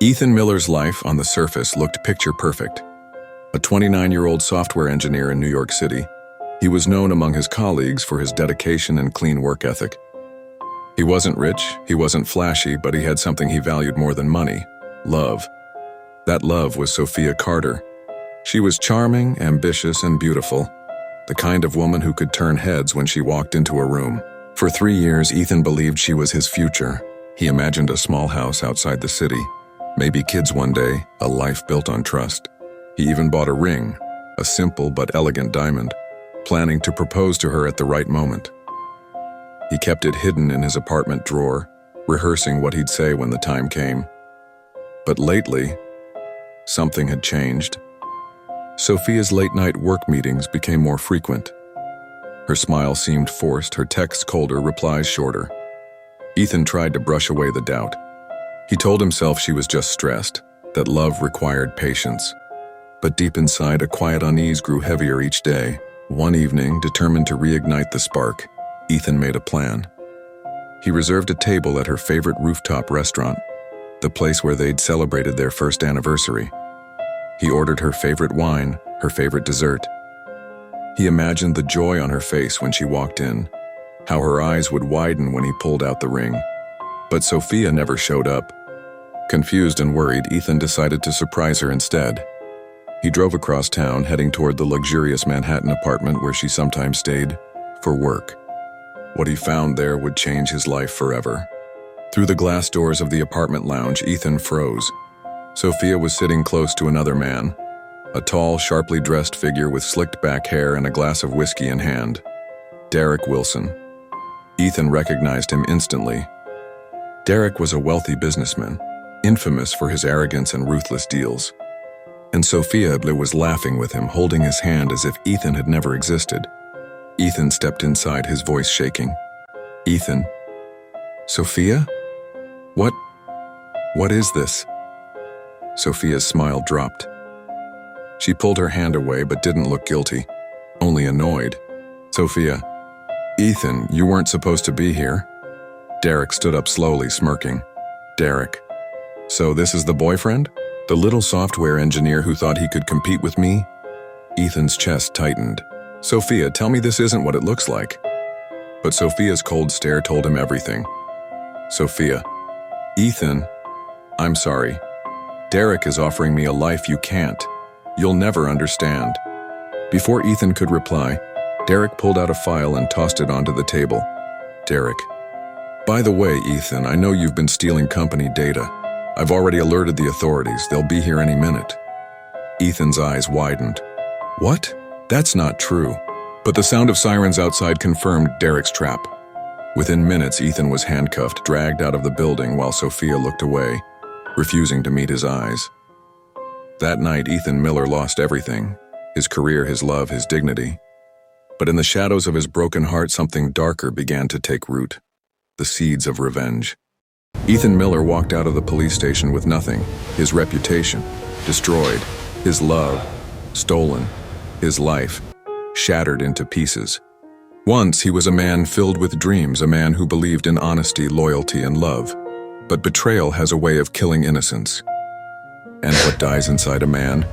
Ethan Miller's life on the surface looked picture perfect. A 29-year-old software engineer in New York City, he was known among his colleagues for his dedication and clean work ethic. He wasn't rich, he wasn't flashy, but he had something he valued more than money: love. That love was Sophia Carter. She was charming, ambitious, and beautiful, the kind of woman who could turn heads when she walked into a room. For 3 years, Ethan believed she was his future. He imagined a small house outside the city, maybe kids one day, a life built on trust. He even bought a ring, a simple but elegant diamond, planning to propose to her at the right moment. He kept it hidden in his apartment drawer, rehearsing what he'd say when the time came. But lately, something had changed. Sophia's late-night work meetings became more frequent. Her smile seemed forced, her texts colder, replies shorter. Ethan tried to brush away the doubt. He told himself she was just stressed, that love required patience. But deep inside, a quiet unease grew heavier each day. One evening, determined to reignite the spark, Ethan made a plan. He reserved a table at her favorite rooftop restaurant, the place where they'd celebrated their first anniversary. He ordered her favorite wine, her favorite dessert. He imagined the joy on her face when she walked in, how her eyes would widen when he pulled out the ring. But Sophia never showed up. Confused and worried, Ethan decided to surprise her instead. He drove across town, heading toward the luxurious Manhattan apartment where she sometimes stayed for work. What he found there would change his life forever. Through the glass doors of the apartment lounge, Ethan froze. Sophia was sitting close to another man, a tall, sharply dressed figure with slicked back hair and a glass of whiskey in hand. Derek Wilson. Ethan recognized him instantly. Derek was a wealthy businessman, infamous for his arrogance and ruthless deals. And Sophia was laughing with him, holding his hand as if Ethan had never existed. Ethan stepped inside, his voice shaking. Ethan. Sophia? What is this? Sophia's smile dropped. She pulled her hand away but didn't look guilty, only annoyed. Sophia. Ethan, you weren't supposed to be here. Derek stood up slowly, smirking. Derek. So this is the boyfriend? The little software engineer who thought he could compete with me? Ethan's chest tightened. Sophia, tell me this isn't what it looks like. But Sophia's cold stare told him everything. Sophia. Ethan, I'm sorry. Derek is offering me a life you can't. You'll never understand. Before Ethan could reply, Derek pulled out a file and tossed it onto the table. Derek. By the way, Ethan, I know you've been stealing company data. I've already alerted the authorities. They'll be here any minute. Ethan's eyes widened. What? That's not true. But the sound of sirens outside confirmed Derek's trap. Within minutes, Ethan was handcuffed, dragged out of the building while Sophia looked away, refusing to meet his eyes. That night, Ethan Miller lost everything: his career, his love, his dignity. But in the shadows of his broken heart, something darker began to take root: the seeds of revenge. Ethan Miller walked out of the police station with nothing: his reputation destroyed, his love stolen, his life shattered into pieces. Once he was a man filled with dreams, a man who believed in honesty, loyalty, and love. But betrayal has a way of killing innocence. And what dies inside a man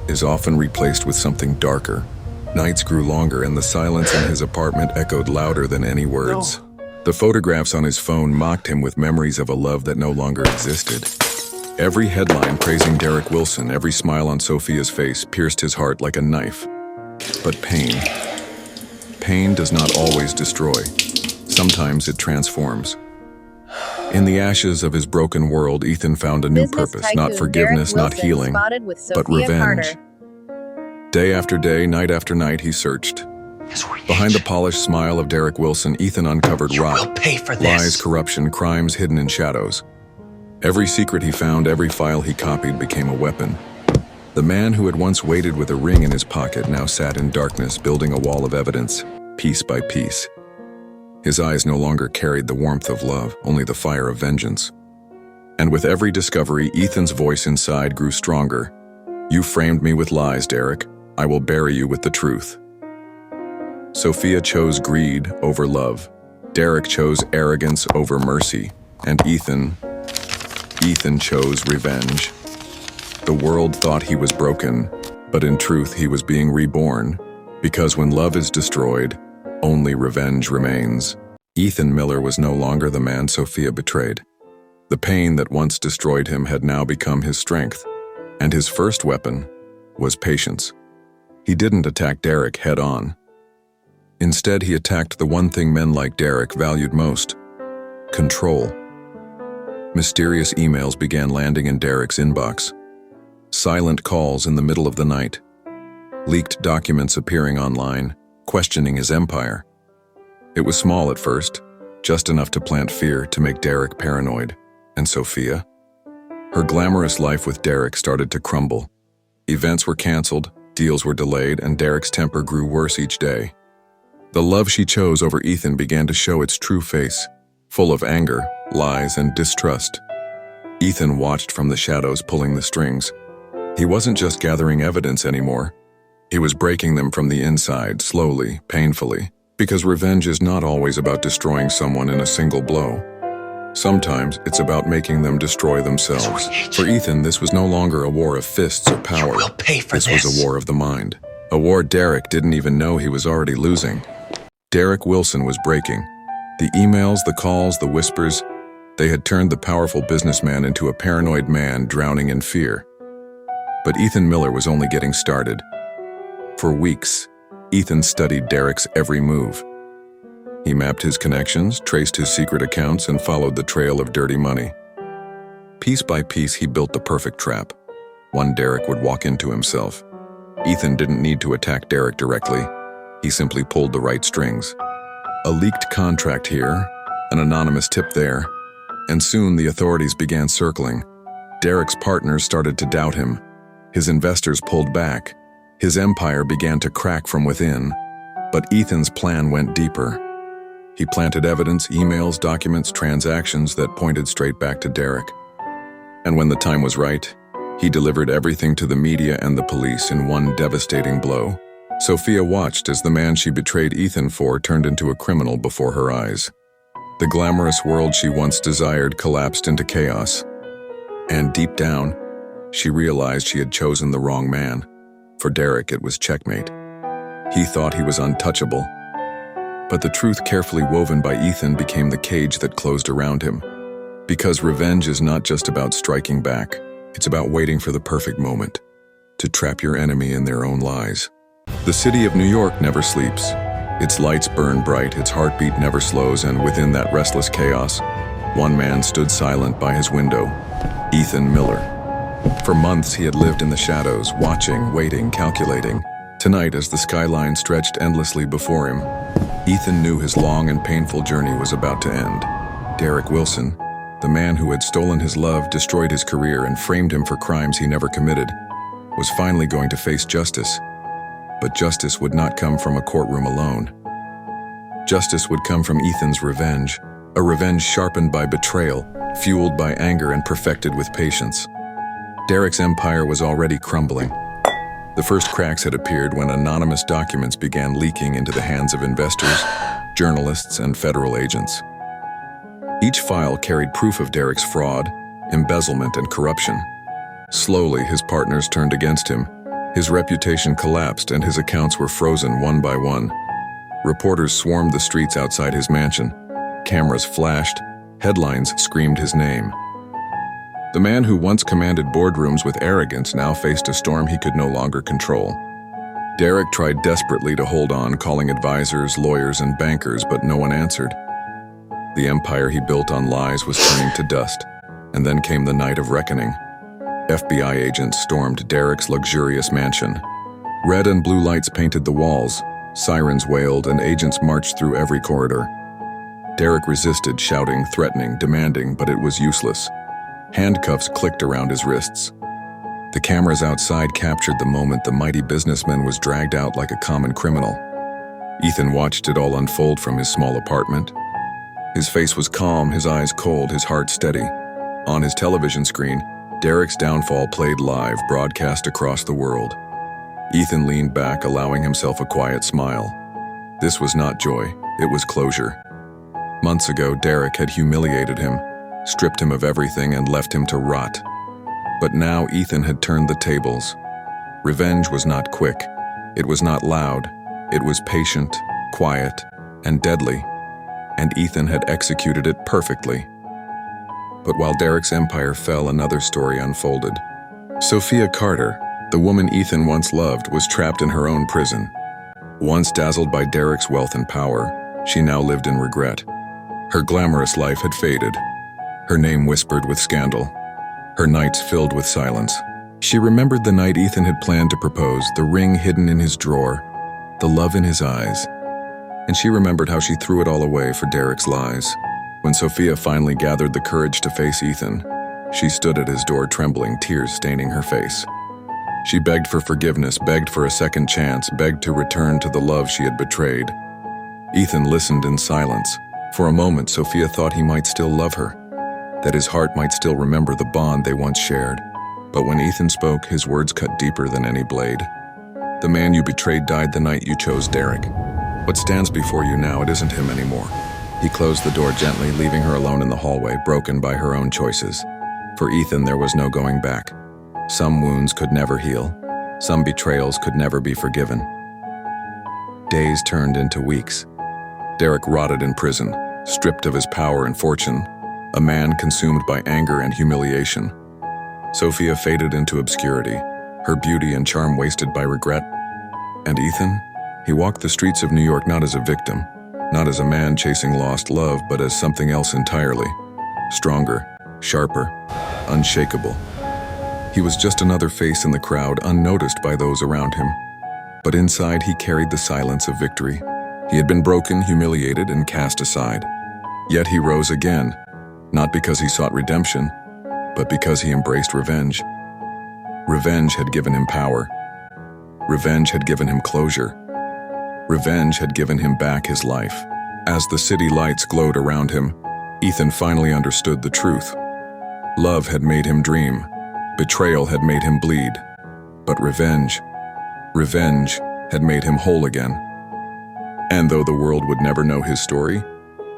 is often replaced with something darker. Nights grew longer and the silence in his apartment echoed louder than any words. No. The photographs on his phone mocked him with memories of a love that no longer existed. Every headline praising Derek Wilson, every smile on Sophia's face pierced his heart like a knife. But pain does not always destroy. Sometimes it transforms. In the ashes of his broken world, Ethan found a new purpose, not forgiveness, not healing, but revenge. Day after day, night after night, he searched. Behind the polished smile of Derek Wilson, Ethan uncovered rot, lies, corruption, crimes hidden in shadows. Every secret he found, every file he copied became a weapon. The man who had once waited with a ring in his pocket now sat in darkness, building a wall of evidence, piece by piece. His eyes no longer carried the warmth of love, only the fire of vengeance. And with every discovery, Ethan's voice inside grew stronger. You framed me with lies, Derek. I will bury you with the truth. Sophia chose greed over love. Derek chose arrogance over mercy. And Ethan, Ethan chose revenge. The world thought he was broken, but in truth he was being reborn, because when love is destroyed, only revenge remains. Ethan Miller was no longer the man Sophia betrayed. The pain that once destroyed him had now become his strength, and his first weapon was patience. He didn't attack Derek head-on. Instead, he attacked the one thing men like Derek valued most: control. Mysterious emails began landing in Derek's inbox. Silent calls in the middle of the night. Leaked documents appearing online, questioning his empire. It was small at first, just enough to plant fear to make Derek paranoid. And Sophia? Her glamorous life with Derek started to crumble. Events were canceled, deals were delayed, and Derek's temper grew worse each day. The love she chose over Ethan began to show its true face, full of anger, lies, and distrust. Ethan watched from the shadows, pulling the strings. He wasn't just gathering evidence anymore. He was breaking them from the inside, slowly, painfully, because revenge is not always about destroying someone in a single blow. Sometimes it's about making them destroy themselves. For Ethan, this was no longer a war of fists or power. You will pay for this. This was a war of the mind. A war Derek didn't even know he was already losing. Derek Wilson was breaking. The emails, the calls, the whispers, they had turned the powerful businessman into a paranoid man drowning in fear. But Ethan Miller was only getting started. For weeks, Ethan studied Derek's every move. He mapped his connections, traced his secret accounts, and followed the trail of dirty money. Piece by piece, he built the perfect trap. One Derek would walk into himself. Ethan didn't need to attack Derek directly. He simply pulled the right strings. A leaked contract here, an anonymous tip there, and soon the authorities began circling. Derek's partners started to doubt him. His investors pulled back. His empire began to crack from within. But Ethan's plan went deeper. He planted evidence, emails, documents, transactions that pointed straight back to Derek. And when the time was right, he delivered everything to the media and the police in one devastating blow. Sophia watched as the man she betrayed Ethan for turned into a criminal before her eyes. The glamorous world she once desired collapsed into chaos. And deep down, she realized she had chosen the wrong man. For Derek, it was checkmate. He thought he was untouchable. But the truth carefully woven by Ethan became the cage that closed around him. Because revenge is not just about striking back, it's about waiting for the perfect moment to trap your enemy in their own lies. The city of New York never sleeps. Its lights burn bright, its heartbeat never slows, and within that restless chaos, one man stood silent by his window: Ethan Miller. For months he had lived in the shadows, watching, waiting, calculating. Tonight, as the skyline stretched endlessly before him, Ethan knew his long and painful journey was about to end. Derek Wilson, the man who had stolen his love, destroyed his career, and framed him for crimes he never committed, was finally going to face justice. But justice would not come from a courtroom alone. Justice would come from Ethan's revenge, a revenge sharpened by betrayal, fueled by anger, and perfected with patience. Derek's empire was already crumbling. The first cracks had appeared when anonymous documents began leaking into the hands of investors, journalists, and federal agents. Each file carried proof of Derek's fraud, embezzlement, and corruption. Slowly, his partners turned against him. His reputation collapsed, and his accounts were frozen one by one. Reporters swarmed the streets outside his mansion. Cameras flashed. Headlines screamed his name. The man who once commanded boardrooms with arrogance now faced a storm he could no longer control. Derek tried desperately to hold on, calling advisors, lawyers, and bankers, but no one answered. The empire he built on lies was turning to dust, and then came the night of reckoning. FBI agents stormed Derek's luxurious mansion. Red and blue lights painted the walls, sirens wailed, and agents marched through every corridor. Derek resisted, shouting, threatening, demanding, but it was useless. Handcuffs clicked around his wrists. The cameras outside captured the moment the mighty businessman was dragged out like a common criminal. Ethan watched it all unfold from his small apartment. His face was calm, his eyes cold, his heart steady. On his television screen, Derek's downfall played live, broadcast across the world. Ethan leaned back, allowing himself a quiet smile. This was not joy, it was closure. Months ago, Derek had humiliated him. stripped him of everything and left him to rot. But now Ethan had turned the tables. Revenge was not quick. It was not loud. It was patient, quiet, and deadly. And Ethan had executed it perfectly. But while Derek's empire fell, another story unfolded. Sophia Carter, the woman Ethan once loved, was trapped in her own prison. Once dazzled by Derek's wealth and power, she now lived in regret. Her glamorous life had faded, her name whispered with scandal, her nights filled with silence. She remembered the night Ethan had planned to propose, the ring hidden in his drawer, the love in his eyes. And she remembered how she threw it all away for Derek's lies. When Sophia finally gathered the courage to face Ethan, she stood at his door trembling, tears staining her face. She begged for forgiveness, begged for a second chance, begged to return to the love she had betrayed. Ethan listened in silence. For a moment, Sophia thought he might still love her, that his heart might still remember the bond they once shared. But when Ethan spoke, his words cut deeper than any blade. The man you betrayed died the night you chose Derek. What stands before you now, it isn't him anymore. He closed the door gently, leaving her alone in the hallway, broken by her own choices. For Ethan, there was no going back. Some wounds could never heal. Some betrayals could never be forgiven. Days turned into weeks. Derek rotted in prison, stripped of his power and fortune, a man consumed by anger and humiliation. Sophia faded into obscurity, her beauty and charm wasted by regret. And Ethan? He walked the streets of New York not as a victim, not as a man chasing lost love, but as something else entirely. Stronger, sharper, unshakable. He was just another face in the crowd, unnoticed by those around him. But inside he carried the silence of victory. He had been broken, humiliated, and cast aside. Yet he rose again, not because he sought redemption, but because he embraced revenge. Revenge had given him power. Revenge had given him closure. Revenge had given him back his life. As the city lights glowed around him, Ethan finally understood the truth. Love had made him dream. Betrayal had made him bleed. But revenge had made him whole again. And though the world would never know his story,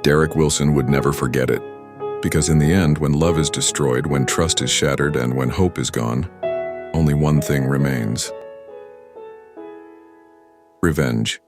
Derek Wilson would never forget it. Because in the end, when love is destroyed, when trust is shattered, and when hope is gone, only one thing remains: revenge.